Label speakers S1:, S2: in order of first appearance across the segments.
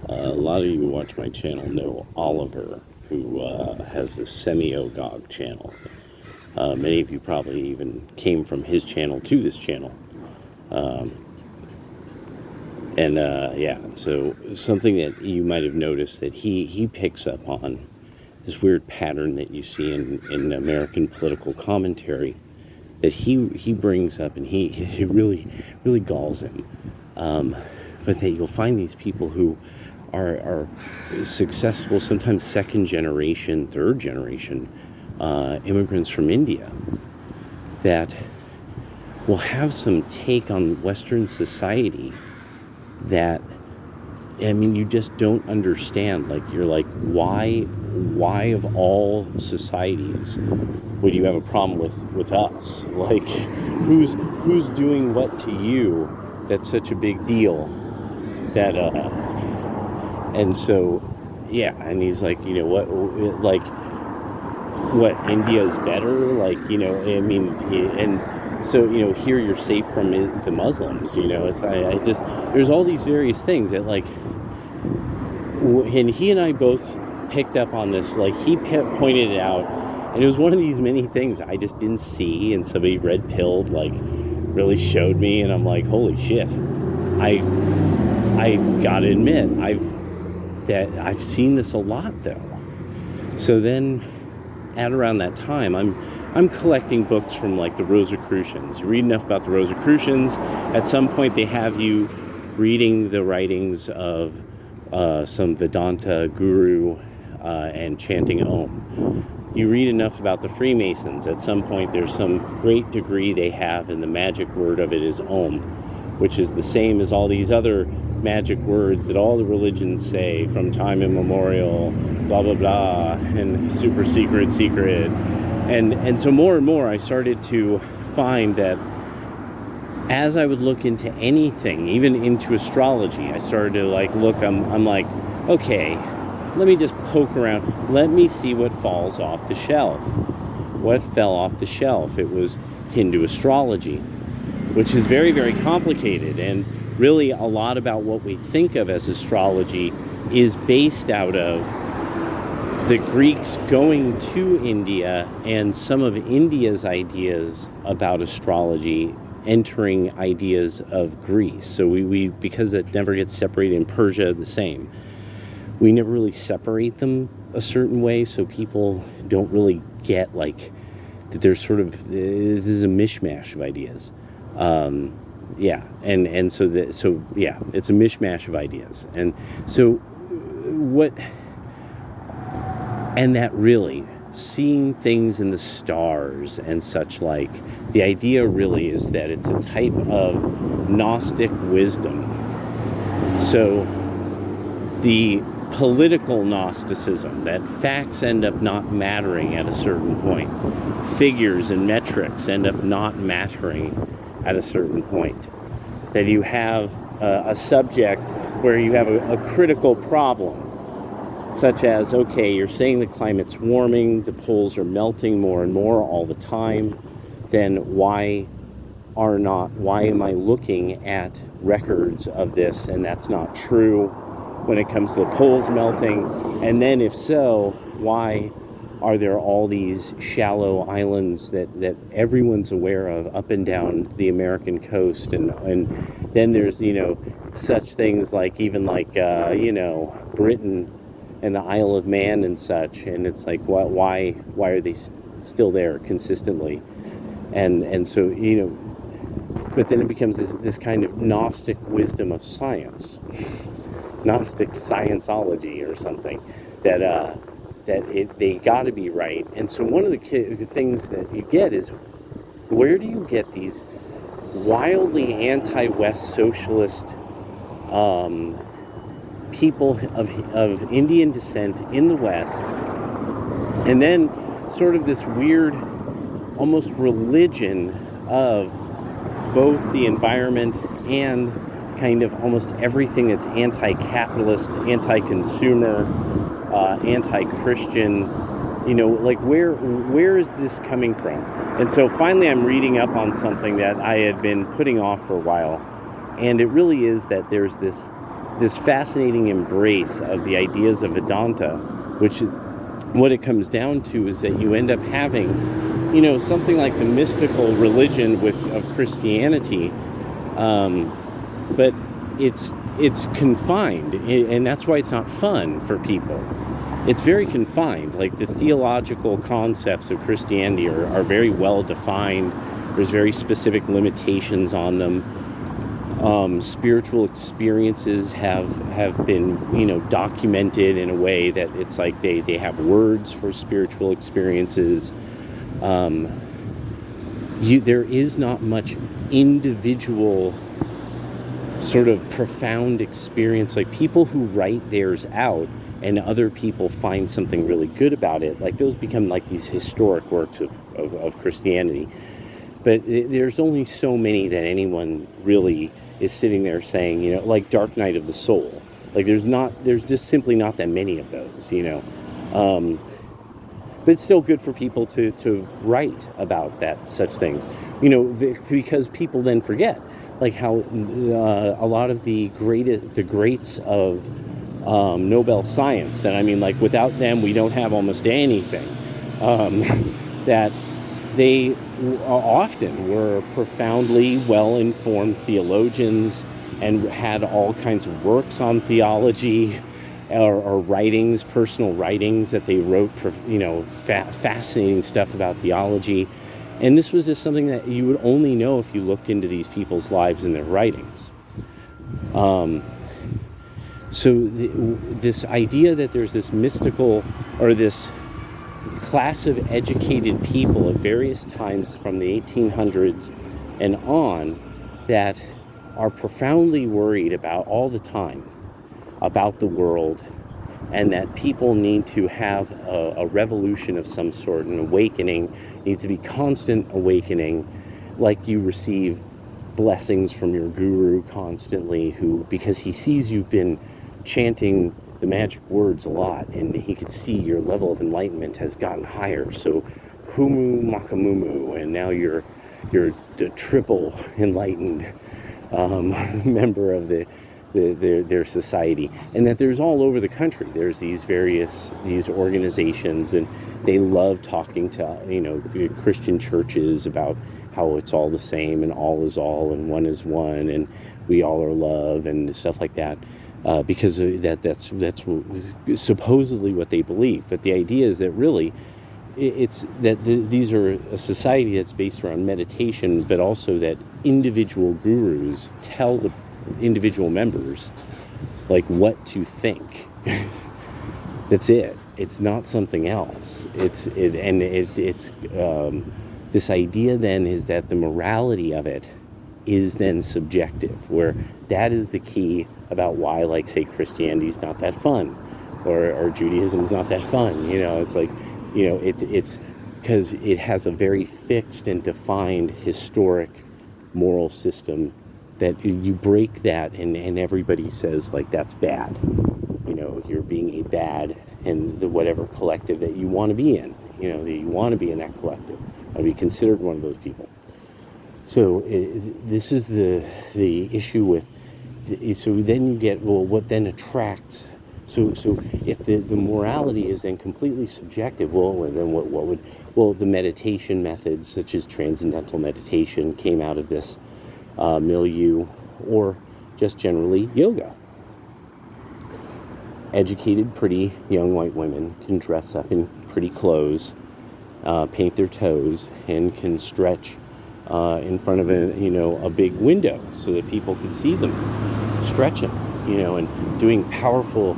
S1: A lot of you who watch my channel know Oliver, who has the Semi-Ogog channel. Many of you probably even came from his channel to this channel. So something that you might have noticed that he picks up on this weird pattern that you see in American political commentary that he brings up, and he really galls him. But that you'll find these people who are successful, sometimes second generation, third generation immigrants from India that will have some take on Western society that, I mean, you just don't understand. Like, you're like, why of all societies would you have a problem with us? Like, who's doing what to you that's such a big deal that and so yeah, and he's like, you know what, like, what, India's better, like, you know, I mean, and so, you know, here you're safe from the Muslims, you know. It's I just, there's all these various things that, like, and he and I both picked up on this. Like, he pointed it out, and it was one of these many things I just didn't see, and somebody red pilled, like, really showed me, and I'm like, holy shit. I gotta admit, I've seen this a lot, though. So then, at around that time, I'm collecting books from, like, the Rosicrucians. You read enough about the Rosicrucians, at some point they have you reading the writings of some Vedanta guru and chanting Om. You read enough about the Freemasons, at some point there's some great degree they have, and the magic word of it is Om, which is the same as all these other magic words that all the religions say from time immemorial, blah blah blah, and super secret. And so more and more I started to find that as I would look into anything, even into astrology, I started to, like, look, I'm like, okay, let me just poke around, let me see what falls off the shelf. What fell off the shelf? It was Hindu astrology, which is very, very complicated, and really a lot about what we think of as astrology is based out of the Greeks going to India and some of India's ideas about astrology entering ideas of Greece. So we because it never gets separated, in Persia the same, we never really separate them a certain way, so people don't really get, like, that there's sort of, this is a mishmash of ideas. Yeah, and so yeah, it's a mishmash of ideas. And so what, and that really, seeing things in the stars and such, like, the idea really is that it's a type of Gnostic wisdom. So the political Gnosticism, that facts end up not mattering at a certain point, figures and metrics end up not mattering at a certain point, that you have a subject where you have a critical problem, such as, okay, you're saying the climate's warming, the poles are melting more and more all the time, then why am I looking at records of this and that's not true when it comes to the poles melting? And then if so, why are there all these shallow islands that everyone's aware of up and down the American coast? And then there's, you know, such things like, even like, you know, Britain and the Isle of Man and such, and it's like, why are they still there consistently? And so, you know, but then it becomes this kind of Gnostic wisdom of science, Gnostic scienceology or something, that they got to be right. And so one of the things that you get is, where do you get these wildly anti-West socialist people of Indian descent in the West, and then sort of this weird, almost religion of both the environment and kind of almost everything that's anti-capitalist, anti-consumer, anti-Christian, you know, like, where is this coming from? And so finally I'm reading up on something that I had been putting off for a while, and it really is that there's this this fascinating embrace of the ideas of Vedanta, which is what it comes down to, is that you end up having, something like the mystical religion of Christianity, but it's confined, and that's why it's not fun for people. It's very confined. Like, the theological concepts of Christianity are very well defined. There's very specific limitations on them. Spiritual experiences have been, documented in a way that it's like they have words for spiritual experiences. There is not much individual sort of profound experience. Like, people who write theirs out and other people find something really good about it, like, those become like these historic works of Christianity. But there's only so many that anyone really is sitting there saying, like Dark Night of the Soul. Like, there's just simply not that many of those, but it's still good for people to write about such things, because people then forget, like, how a lot of the greats of Nobel science, that, I mean, like, without them we don't have almost anything, that they often were profoundly well-informed theologians and had all kinds of works on theology, or writings, personal writings that they wrote, fascinating stuff about theology. And this was just something that you would only know if you looked into these people's lives and their writings. So this idea that there's this mystical, or this class of educated people at various times from the 1800s and on, that are profoundly worried about all the time about the world, and that people need to have a revolution of some sort, an awakening, needs to be constant awakening, like you receive blessings from your guru constantly, because he sees you've been chanting the magic words a lot, and he could see your level of enlightenment has gotten higher. So, humu makamumu, and now you're the triple enlightened member of their society. And that there's all over the country, there's these organizations, and they love talking to the Christian churches about how it's all the same, and all is all, and one is one, and we all are love, and stuff like that. Because that's supposedly what they believe. But the idea is that really it's that these are a society that's based around meditation, but also that individual gurus tell the individual members, like, what to think. That's it. It's not something else. It's this idea then is that the morality of it is then subjective, where that is the key about why, like, say, Christianity's not that fun, or Judaism's not that fun. It's like, it's because it has a very fixed and defined historic moral system, that you break that, and everybody says, like, that's bad. You're being a bad, and the whatever collective that you want to be in, that you want to be in that collective, or be considered one of those people. So this is the issue with. So then you get, well, what then attracts? So if the morality is then completely subjective, well, then what would? Well, the meditation methods, such as transcendental meditation, came out of this milieu, or just generally yoga. Educated, pretty young white women can dress up in pretty clothes, paint their toes, and can stretch in front of a big window so that people can see them stretching, and doing powerful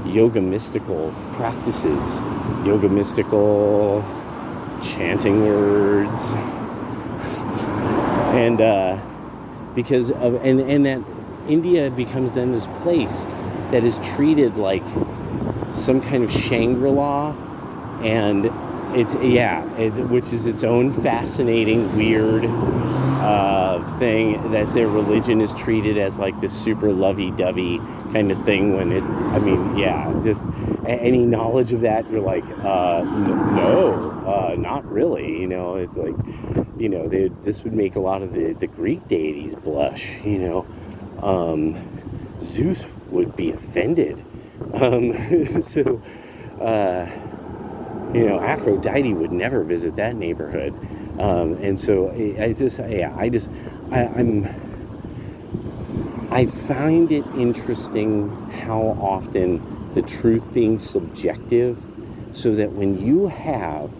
S1: yoga mystical practices, yoga mystical chanting words, and because of and that India becomes then this place that is treated like some kind of Shangri-La, and which is its own fascinating, weird thing, that their religion is treated as like this super lovey-dovey kind of thing, when just any knowledge of that, you're like, no, not really. It's like, this would make a lot of the Greek deities blush. Zeus would be offended. So, Aphrodite would never visit that neighborhood. And so I find it interesting how often the truth being subjective, so that when you have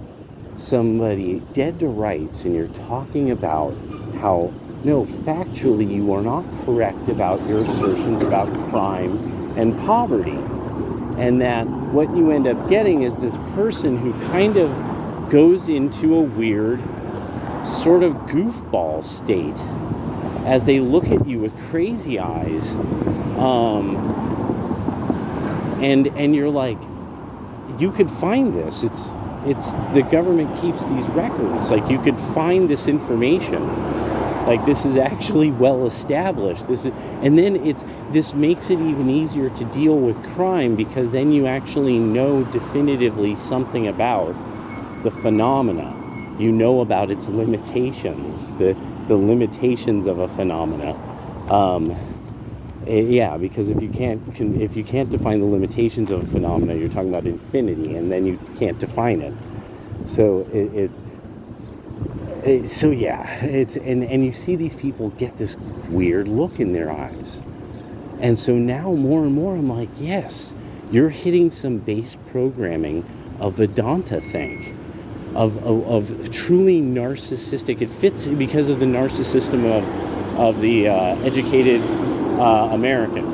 S1: somebody dead to rights and you're talking about how, no, factually you are not correct about your assertions about crime and poverty, and that what you end up getting is this person who kind of goes into a weird sort of goofball state as they look at you with crazy eyes, and you're like, you could find this. It's the government keeps these records. Like, you could find this information. Like, this is actually well established. And then this makes it even easier to deal with crime, because then you actually know definitively something about the phenomena. You know about its limitations, the limitations of a phenomena. Because if you can't define the limitations of a phenomena, you're talking about infinity, and then you can't define it. So and you see these people get this weird look in their eyes, and so now more and more I'm like, yes, you're hitting some base programming of Vedanta think. Of truly narcissistic. It fits because of the narcissism of the educated American,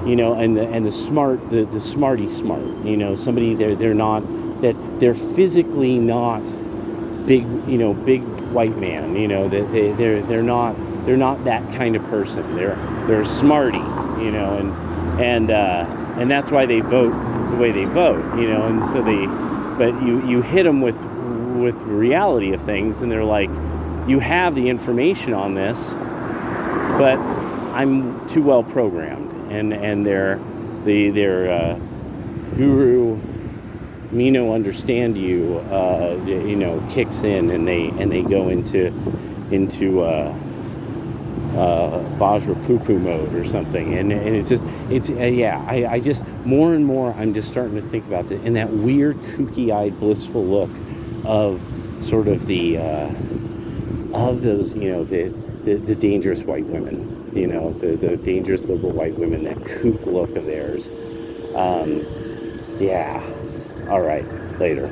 S1: and the smart, the smarty smart. Somebody they're not, that they're physically not big white man. They're not that kind of person. They're a smarty. And that's why they vote the way they vote. And so But you hit them with reality of things, and they're like, you have the information on this, but I'm too well programmed, and their guru, me no understand you, kicks in, and they go into Vajra poo-poo mode or something, and I just more and more I'm just starting to think about it, and that weird kooky-eyed blissful look of sort of the of those the dangerous white women, the dangerous liberal white women, that kook look of theirs. All right, later.